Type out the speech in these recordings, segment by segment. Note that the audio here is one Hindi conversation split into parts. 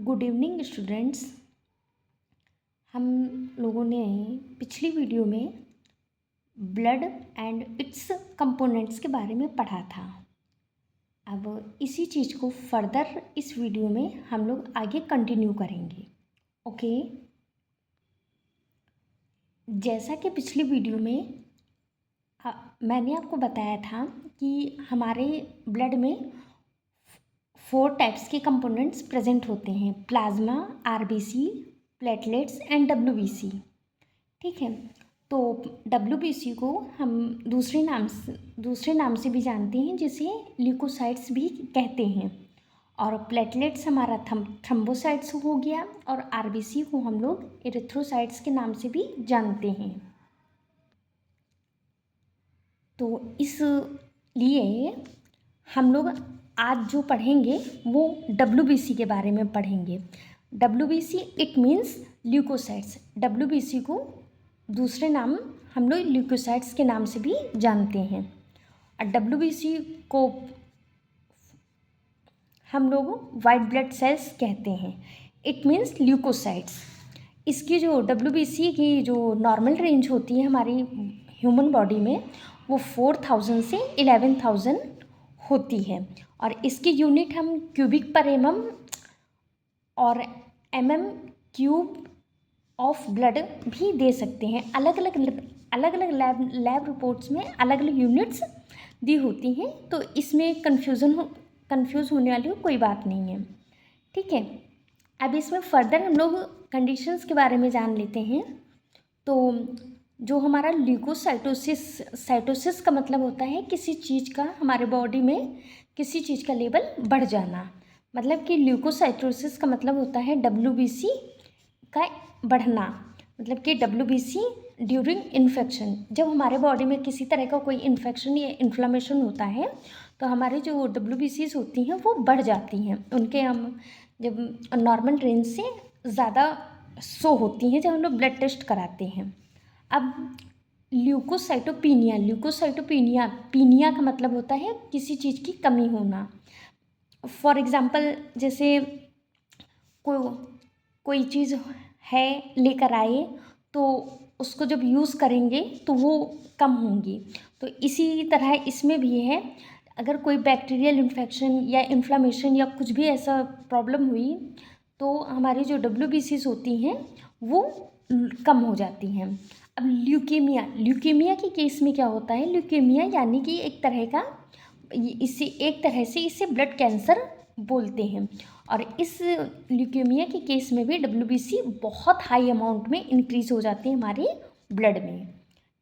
Good evening students. हम लोगों ने पिछली वीडियो में ब्लड एंड इट्स कंपोनेंट्स के बारे में पढ़ा था। अब इसी चीज़ को फर्दर इस वीडियो में हम लोग आगे कंटिन्यू करेंगे। ओके, जैसा कि पिछली वीडियो में मैंने आपको बताया था कि हमारे ब्लड में 4 टाइप्स के कंपोनेंट्स प्रेजेंट होते हैं: plasma, RBC, platelets and WBC. ठीक है, तो डब्ल्यूबीसी को हम दूसरे नाम से भी जानते हैं, जिसे ल्यूकोसाइट्स भी कहते हैं। और प्लेटलेट्स हमारा थ्रम्बोसाइट्स हो गया, और आरबीसी को हम लोग एरिथ्रोसाइट्स के नाम से भी जानते हैं। तो इसलिए हम लोग आज जो पढ़ेंगे वो डब्ल्यूबीसी के बारे में पढ़ेंगे। WBC it means leukocytes. WBC को दूसरे नाम हम लोग ल्यूकोसाइट्स के नाम से भी जानते हैं। और डब्ल्यूबीसी को हम लोग वाइट ब्लड सेल्स कहते हैं। It means leukocytes. इसकी जो डब्ल्यूबीसी की जो नॉर्मल रेंज होती है हमारी ह्यूमन बॉडी में, वो 4000 से 11000 होती है। और इसकी यूनिट हम क्यूबिक पर एमएम और क्यूब ऑफ ब्लड भी दे सकते हैं। अलग अलग लैब रिपोर्ट्स में अलग अलग यूनिट्स दी होती हैं, तो इसमें कंफ्यूज होने वाली कोई बात नहीं है। ठीक है, अब इसमें फर्दर हम लोग कंडीशंस के बारे में जान लेते हैं। तो जो हमारा साइटोसिस का मतलब होता है किसी चीज़ का हमारे बॉडी में किसी चीज़ का लेवल बढ़ जाना। मतलब कि ल्यूकोसाइटोसिस का मतलब होता है डब्ल्यूबीसी का बढ़ना। मतलब कि डब्ल्यूबीसी ड्यूरिंग इन्फेक्शन, जब हमारे बॉडी में किसी तरह का कोई इन्फेक्शन या इन्फ्लामेशन होता है तो हमारी जो डब्ल्यूबीसीज होती हैं वो बढ़ जाती हैं। उनके हम जब नॉर्मल रेंज से ज़्यादा शो होती हैं जब हम लोग ब्लड टेस्ट कराते हैं। अब पीनिया का मतलब होता है किसी चीज़ की कमी होना। फॉर एग्ज़ाम्पल, जैसे कोई चीज़ है लेकर आए तो उसको जब यूज़ करेंगे तो वो कम होंगी। तो इसी तरह इसमें भी है, अगर कोई बैक्टीरियल इन्फेक्शन या इन्फ्लामेशन या कुछ भी ऐसा प्रॉब्लम हुई तो हमारी जो डब्ल्यूबीसीज होती हैं वो कम हो जाती हैं। अब ल्यूकेमिया के केस में क्या होता है? ल्यूकेमिया यानी कि एक तरह से इसे ब्लड कैंसर बोलते हैं। और इस ल्यूकेमिया के केस में भी डब्ल्यूबीसी बहुत हाई अमाउंट में इंक्रीज हो जाती है हमारे ब्लड में।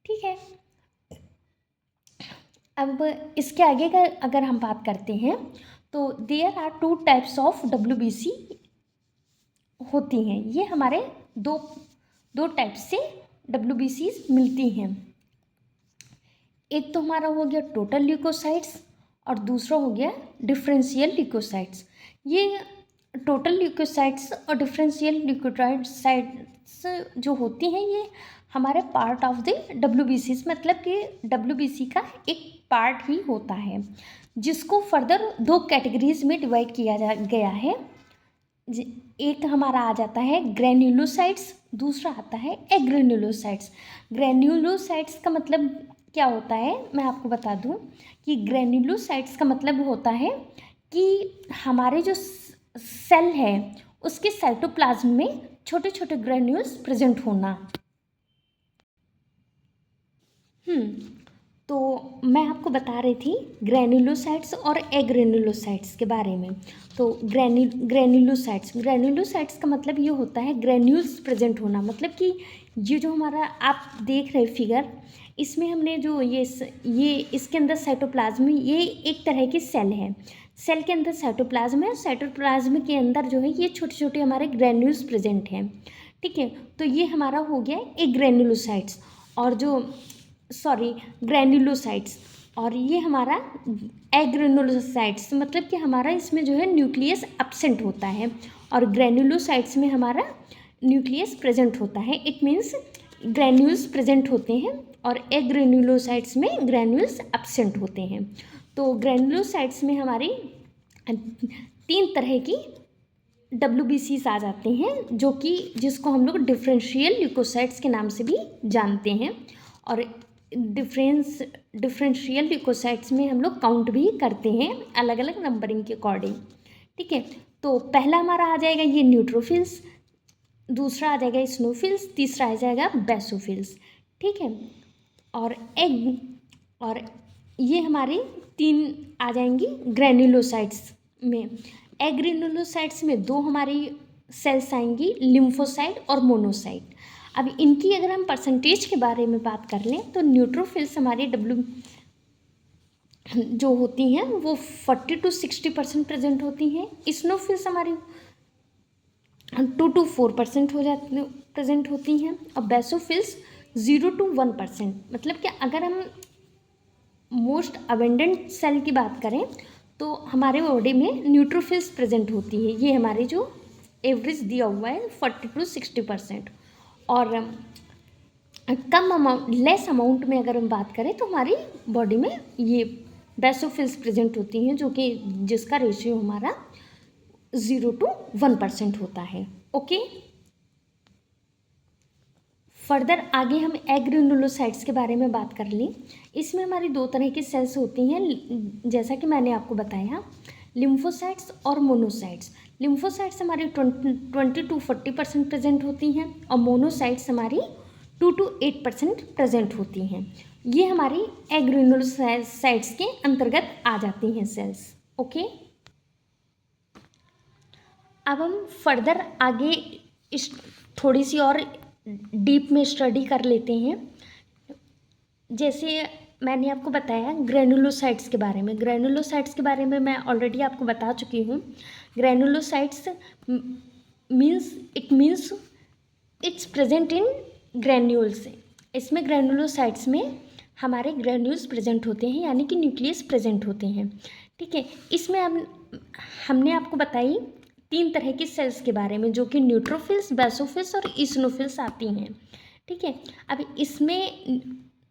ठीक है, अब इसके आगे का अगर हम बात करते हैं तो there are 2 types of WBC होती हैं। ये हमारे दो टाइप से डब्ल्यूबीसीज मिलती हैं। एक तो हमारा हो गया टोटल ल्यूकोसाइट्स और दूसरा हो गया डिफरेंशियल ल्यूकोसाइट्स। ये टोटल ल्यूकोसाइट्स और डिफरेंशियल ल्यूकोसाइट्स जो होती हैं ये हमारे पार्ट ऑफ द डब्ल्यूबीसीज, मतलब कि डब्ल्यूबीसी का एक पार्ट ही होता है, जिसको फर्दर 2 कैटेगरीज में डिवाइड किया गया है। एक हमारा आ जाता है ग्रैन्युलोसाइट्स, दूसरा आता है एग्रेन्युलोसाइट्स। ग्रैन्युलोसाइट्स का मतलब क्या होता है मैं आपको बता दूं कि ग्रैन्युलोसाइट्स का मतलब होता है कि हमारे जो सेल है उसके साइटोप्लाज्म में छोटे छोटे ग्रैन्यूल्स प्रेजेंट होना। तो मैं आपको बता रही थी ग्रैन्युलोसाइट्स और एग्रेन्युलोसाइट्स के बारे में। तो ग्रैन्युलोसाइट्स का मतलब ये होता है ग्रैन्यूल्स प्रेजेंट होना। मतलब कि ये जो हमारा आप देख रहे फिगर, इसमें हमने जो ये इसके अंदर साइटोप्लाज्म, ये एक तरह की सेल है। सेल के अंदर साइटोप्लाज्म है, साइटोप्लाज्म के अंदर जो है ये छोटे छोटे हमारे ग्रैन्यूल्स प्रेजेंट हैं। ठीक है, तो ये हमारा हो गया एग्रेन्युलोसाइट्स और ग्रैन्युलोसाइट्स। और ये हमारा एग्रेन्युलोसाइट्स, मतलब कि हमारा इसमें जो है न्यूक्लियस एब्सेंट होता है, और ग्रैन्युलोसाइट्स में हमारा न्यूक्लियस प्रेजेंट होता है। इट मीन्स ग्रैन्यूल्स प्रेजेंट होते हैं और एग्रेन्युलोसाइट्स में ग्रैन्यूल्स एब्सेंट होते हैं। तो ग्रैन्युलोसाइट्स में हमारी 3 तरह की WBCs आ जाते हैं, जो कि जिसको हम लोग डिफरेंशियल ल्यूकोसाइट्स के नाम से भी जानते हैं। और डिफरेंशियल ल्यूकोसाइट्स में हम लोग काउंट भी करते हैं अलग अलग नंबरिंग के अकॉर्डिंग। ठीक है, तो पहला हमारा आ जाएगा ये न्यूट्रोफिल्स, दूसरा आ जाएगा स्नोफिल्स, तीसरा आ जाएगा बेसोफिल्स। ठीक है, और ये हमारी 3 आ जाएंगी ग्रैन्युलोसाइट्स में। एग्रेनुलोसाइट्स में 2 हमारी सेल्स आएंगी, लिम्फोसाइट और मोनोसाइट। अब इनकी अगर हम परसेंटेज के बारे में बात कर लें तो न्यूट्रोफिल्स हमारी जो होती हैं वो 40 to 60% प्रेजेंट होती हैं। स्नोफिल्स हमारी 2 to 4% प्रेजेंट होती हैं। और बेसोफिल्स 0 to 1%। मतलब कि अगर हम मोस्ट अबेंडेंट सेल की बात करें तो हमारे बॉडी में न्यूट्रोफिल्स प्रेजेंट होती है। ये हमारे जो एवरेज दिया हुआ है 40 to 60%। और कम अमाउंट, लेस अमाउंट में अगर हम बात करें तो हमारी बॉडी में ये बेसोफिल्स प्रेजेंट होती हैं, जो कि जिसका रेशियो हमारा 0 to 1% होता है। ओके, फर्दर आगे हम एग्रेनुलोसाइट्स के बारे में बात कर लें। इसमें हमारी 2 तरह की सेल्स होती हैं, जैसा कि मैंने आपको बताया, लिम्फोसाइट्स और मोनोसाइट्स। लिम्फोसाइट्स हमारी 20 to 40% प्रेजेंट होती हैं और मोनोसाइट्स हमारी 2 to 8% प्रेजेंट होती हैं। ये हमारी एग्रेनुलोसाइट्स के अंतर्गत आ जाती हैं सेल्स। ओके, अब हम फर्दर आगे थोड़ी सी और डीप में स्टडी कर लेते हैं। जैसे मैंने आपको बताया ग्रैनुलोसाइट्स के बारे में। ग्रैनुलोसाइट्स के बारे में मैं ऑलरेडी आपको बता चुकी हूँ। Granulocytes means it's present in granules. इसमें ग्रैनुलोसाइट्स में हमारे ग्रैन्यूल्स प्रेजेंट होते हैं, यानी कि न्यूक्लियस प्रेजेंट होते हैं। ठीक है, इसमें हमने आपको बताई 3 तरह की सेल्स के बारे में, जो कि न्यूट्रोफिल्स, बेसोफिल्स और इसिनोफिल्स आती हैं। ठीक है, अब इसमें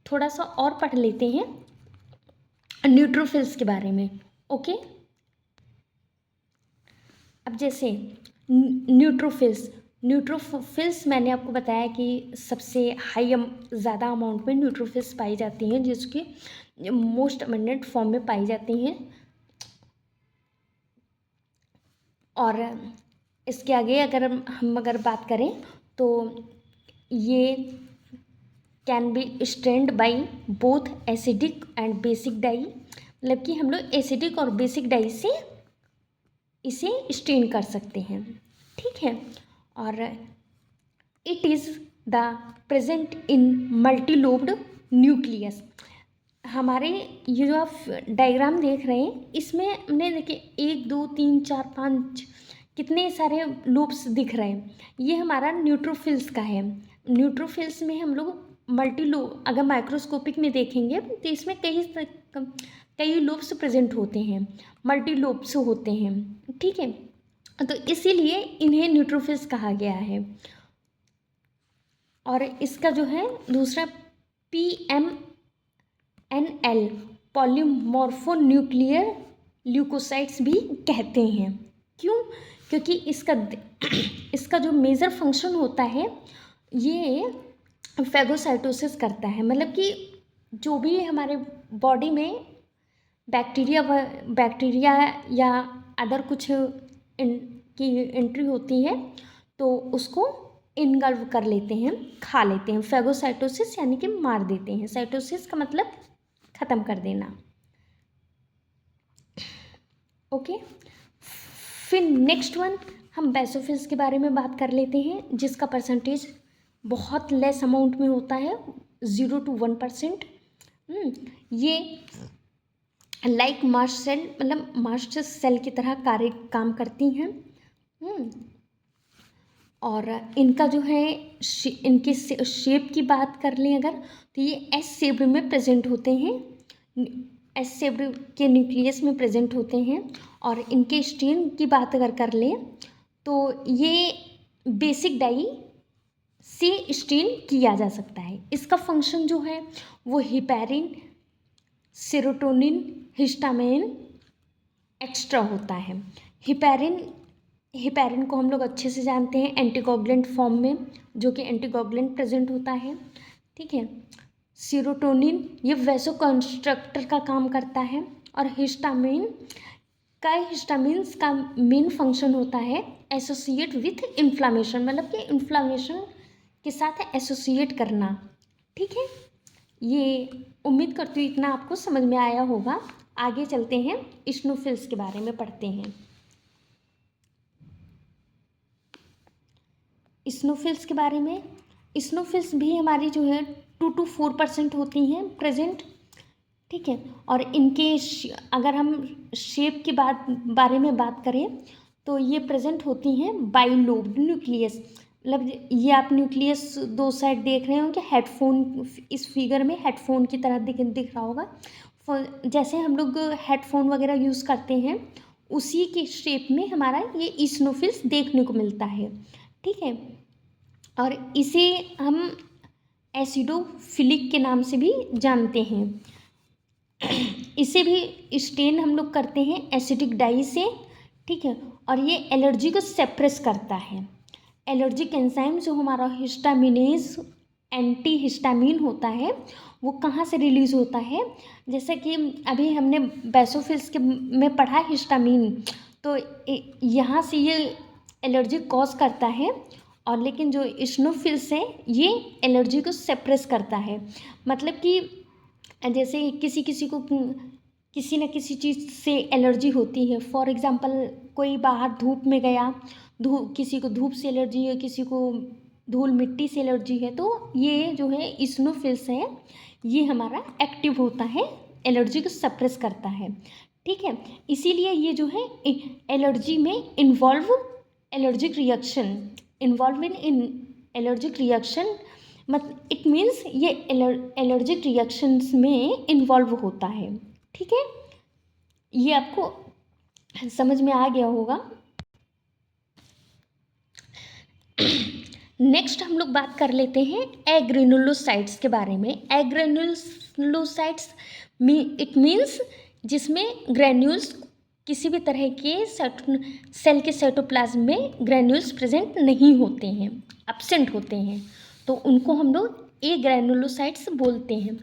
थोड़ा सा और पढ़ लेते हैं न्यूट्रोफिल्स के बारे में। ओके, अब जैसे न्यूट्रोफिल्स मैंने आपको बताया कि सबसे ज़्यादा अमाउंट में न्यूट्रोफिल्स पाई जाती हैं, जिसकी मोस्ट अबंडेंट फॉर्म में पाई जाती हैं। और इसके आगे अगर हम बात करें तो ये can be stained by both acidic and basic dye. मतलब कि हम लोग एसिडिक और बेसिक डाई से इसे स्ट्रेन कर सकते हैं। ठीक है, और it is the present in multilobed nucleus. हमारे ये जो आप डायग्राम देख रहे हैं, इसमें हमने देखिए 1 2 3 4 5 कितने सारे लूप्स दिख रहे हैं। ये हमारा न्यूट्रोफिल्स का है। न्यूट्रोफिल्स में हम लोग अगर माइक्रोस्कोपिक में देखेंगे तो इसमें कई लूप्स प्रेजेंट होते हैं, मल्टी लूप्स होते हैं। ठीक है, तो इसीलिए इन्हें न्यूट्रोफिल्स कहा गया है। और इसका जो है दूसरा PMNL पॉलीमॉर्फोन्यूक्लियर ल्यूकोसाइट्स भी कहते हैं। क्यों? क्योंकि इसका जो मेजर फंक्शन होता है ये फैगोसाइटोसिस करता है। मतलब कि जो भी हमारे बॉडी में बैक्टीरिया या अदर कुछ की एंट्री होती है तो उसको इनगल्व कर लेते हैं, खा लेते हैं। फैगोसाइटोसिस यानी कि मार देते हैं। साइटोसिस का मतलब ख़त्म कर देना। ओके, फिर नेक्स्ट वन हम बेसोफिल्स के बारे में बात कर लेते हैं, जिसका परसेंटेज बहुत लेस अमाउंट में होता है, 0 to 1%। ये लाइक मास्ट सेल, मतलब मास्ट सेल की तरह काम करती हैं। और इनका जो है इनके शेप की बात कर लें अगर, तो ये एस शेप में प्रेजेंट होते हैं, एस शेप के न्यूक्लियस में प्रेजेंट होते हैं। और इनके स्ट्रेन की बात अगर कर लें तो ये बेसिक डाई से स्ट्रेन किया जा सकता है। इसका फंक्शन जो है वो हिपैरिन, सेरोटोनिन, हिस्टामिन एक्स्ट्रा होता है। हिपैरिन हेपेरिन को हम लोग अच्छे से जानते हैं एंटीकोगुलेंट फॉर्म में, जो कि एंटीकोगुलेंट प्रेजेंट होता है, ठीक है। सीरोटोनिन ये वैसोकंस्ट्रक्टर का काम करता है, और हिस्टामिन हिस्टामिन्स का मेन फंक्शन होता है एसोसिएट विथ इन्फ्लामेशन, मतलब कि इन्फ्लामेशन के साथ एसोसिएट करना, ठीक है। ये उम्मीद करती हूँ इतना आपको समझ में आया होगा। आगे चलते हैं, इस्नोफिल्स के बारे में पढ़ते हैं। इस्नोफिल्स के बारे में, इस्नोफिल्स भी हमारी जो है 2 to 4% होती हैं प्रेजेंट, ठीक है। और इनके अगर हम शेप के बारे में बात करें तो ये प्रेजेंट होती हैं बाइलोब्ड न्यूक्लियस, मतलब ये आप न्यूक्लियस दो साइड देख रहे हो कि हेडफोन, इस फिगर में हेडफोन की तरह दिख रहा होगा। जैसे हम लोग हेडफोन वगैरह यूज़ करते हैं उसी के शेप में हमारा ये इस्नोफिल्स देखने को मिलता है, ठीक है। और इसे हम एसिडोफिलिक के नाम से भी जानते हैं। इसे भी स्टेन हम लोग करते हैं एसिडिक डाई से, ठीक है। और ये एलर्जी को सेप्रेस करता है। एलर्जिक एंजाइम जो हमारा हिस्टामिनेज एंटी हिस्टामिन होता है वो कहाँ से रिलीज़ होता है, जैसे कि अभी हमने बेसोफिल्स के में पढ़ा हिस्टामिन, तो यहाँ से ये एलर्जी कॉज करता है, और लेकिन जो इस्नोफिल्स है ये एलर्जी को सेप्रेस करता है। मतलब कि जैसे किसी किसी को किसी न किसी चीज़ से एलर्जी होती है, फॉर एग्ज़ाम्पल कोई बाहर धूप में गया, किसी को धूप से एलर्जी है, किसी को धूल मिट्टी से एलर्जी है, तो ये जो है इस्नोफिल्स है ये हमारा एक्टिव होता है, एलर्जी को सप्रेस करता है, ठीक है। इसीलिए ये जो है एलर्जी में allergic reaction involve in allergic reaction, मतलब इट मीन्स ये एलर्जिक रिएक्शंस में इन्वॉल्व होता है, ठीक है। ये आपको समझ में आ गया होगा। नेक्स्ट हम लोग बात कर लेते हैं एग्रेनुलोसाइट्स के बारे में। एग्रेनुलोसाइट्स इट मीन्स जिसमें ग्रेन्यूल्स किसी भी तरह के सेल के साइटोप्लाज्म में ग्रेन्यूल्स प्रेजेंट नहीं होते हैं, एब्सेंट होते हैं, तो उनको हम लोग एग्रेनुलोसाइट्स बोलते हैं।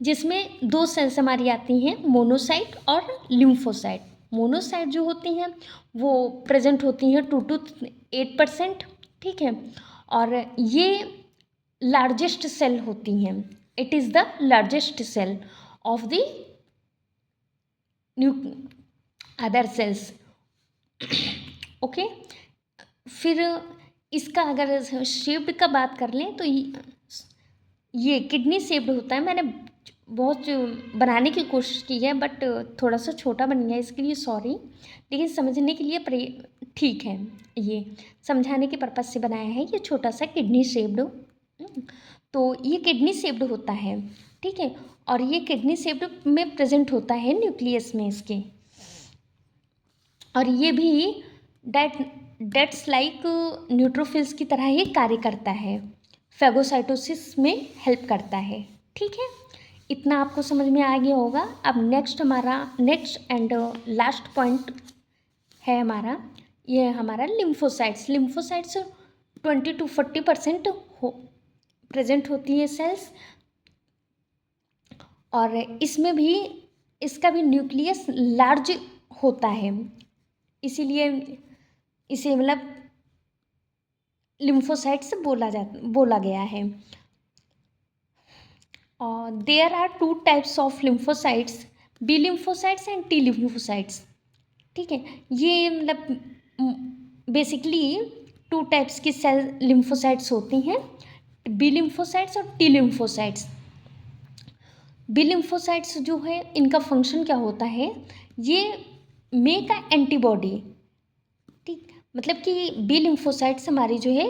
जिसमें दो सेल्स हमारी आती हैं, मोनोसाइट और लिम्फोसाइट। मोनोसाइट जो होती हैं वो प्रेजेंट होती हैं 2 to 8%, ठीक है। और ये लार्जेस्ट सेल होती हैं, it is the largest cell of the other cells, okay. फिर इसका अगर शेप का बात कर लें तो ये किडनी शेप्ड होता है। मैंने बहुत बनाने की कोशिश की है बट थोड़ा सा छोटा बन गया, इसके लिए सॉरी, लेकिन समझने के लिए ठीक है, ये समझाने के पर्पज़ से बनाया है। ये छोटा सा किडनी शेप्ड, तो ये किडनी शेप्ड होता है, ठीक है। और ये किडनी शेप्ड में प्रेजेंट होता है न्यूक्लियस में इसके, और ये भी डेट्स लाइक न्यूट्रोफिल्स की तरह ही कार्य करता है, फेगोसाइटोसिस में हेल्प करता है, ठीक है। इतना आपको समझ में आ गया होगा। अब नेक्स्ट एंड लास्ट पॉइंट है हमारा, ये हमारा लिम्फोसाइट्स। लिम्फोसाइट्स 20 to 40% प्रेजेंट होती है सेल्स, और इसमें भी इसका भी न्यूक्लियस लार्ज होता है, इसीलिए इसे मतलब लिम्फोसाइट्स बोला गया है। There are 2 types of lymphocytes, B lymphocytes and T lymphocytes, ठीक है। ये मतलब बेसिकली 2 types की सेल लिम्फोसाइट्स होती हैं, बी लिम्फोसाइट्स और टी लिम्फोसाइट्स। बी लिम्फोसाइट्स जो है इनका फंक्शन क्या होता है, ये मेक अ एंटीबॉडी, ठीक, मतलब कि बी लिम्फोसाइट्स हमारी जो है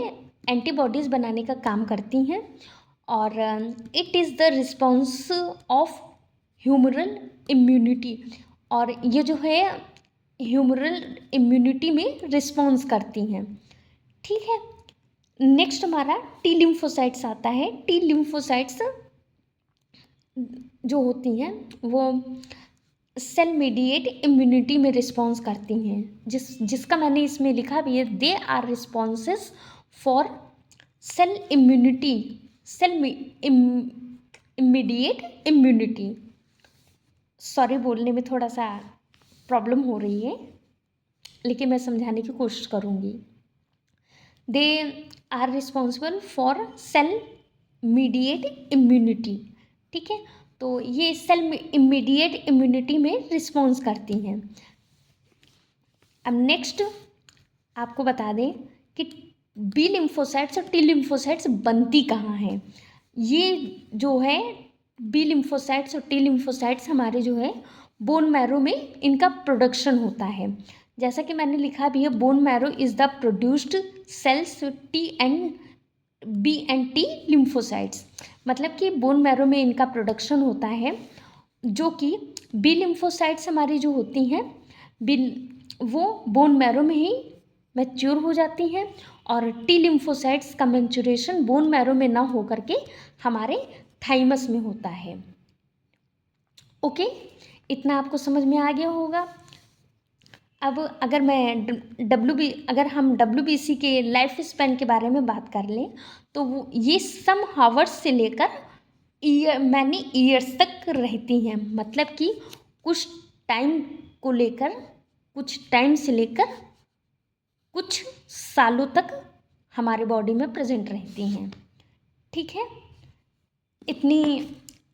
एंटीबॉडीज़ बनाने का काम करती हैं, और it is the response of humoral immunity, और ये जो है ह्यूमरल इम्यूनिटी में रिस्पॉन्स करती हैं, ठीक है। नेक्स्ट हमारा टी लिम्फोसाइट्स आता है। टी लिम्फोसाइट्स जो होती हैं वो सेल मीडिएट इम्यूनिटी में रिस्पॉन्स करती हैं, जिसका मैंने इसमें लिखा भी है, they are responses for cell immunity, cell immediate immunity. Sorry, बोलने में थोड़ा सा प्रॉब्लम हो रही है, लेकिन मैं समझाने की कोशिश करूँगी। They are responsible for cell mediate immunity, ठीक है। तो ये सेल इमीडिएट इम्यूनिटी में रिस्पॉन्स करती हैं। अब नेक्स्ट आपको बता दें कि बी लिम्फोसाइट्स और टी लिम्फोसाइट्स बनती कहाँ हैं। ये जो है बी लिम्फोसाइट्स और टी लिम्फोसाइट्स हमारे जो है बोन मैरो में इनका प्रोडक्शन होता है। जैसा कि मैंने लिखा भी है, bone marrow is the produced cells B and T lymphocytes, मतलब कि बोन मैरो में इनका प्रोडक्शन होता है, जो कि बी लिम्फोसाइट्स हमारी जो होती हैं वो बोन मैरो में ही मैच्योर हो जाती हैं, और टी लिम्फोसाइट्स का मैच्योरेशन बोन मैरो में ना हो करके हमारे थाइमस में होता है। ओके, इतना आपको समझ में आ गया होगा। अब अगर हम WBC के लाइफ स्पैन के बारे में बात कर लें, तो वो ये सम हावर्स से लेकर मैनी ईयर्स तक रहती हैं, मतलब कि कुछ टाइम से लेकर कुछ सालों तक हमारे बॉडी में प्रेजेंट रहती हैं, ठीक है। इतनी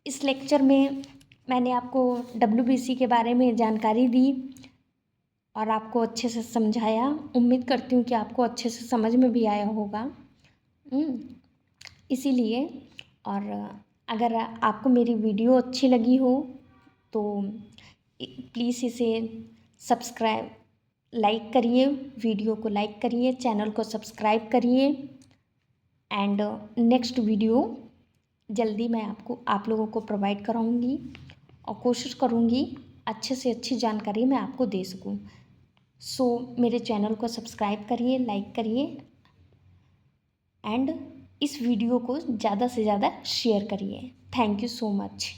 इस लेक्चर में मैंने आपको WBC के बारे में जानकारी दी और आपको अच्छे से समझाया। उम्मीद करती हूँ कि आपको अच्छे से समझ में भी आया होगा। इसीलिए, और अगर आपको मेरी वीडियो अच्छी लगी हो तो प्लीज़ इसे सब्सक्राइब लाइक करिए, वीडियो को लाइक करिए, चैनल को सब्सक्राइब करिए। एंड नेक्स्ट वीडियो जल्दी मैं आप लोगों को प्रोवाइड कराऊंगी और कोशिश करूंगी अच्छे से अच्छी जानकारी मैं आपको दे सकूं। सो मेरे चैनल को सब्सक्राइब करिए, लाइक करिए एंड इस वीडियो को ज़्यादा से ज़्यादा शेयर करिए। Thank you so much.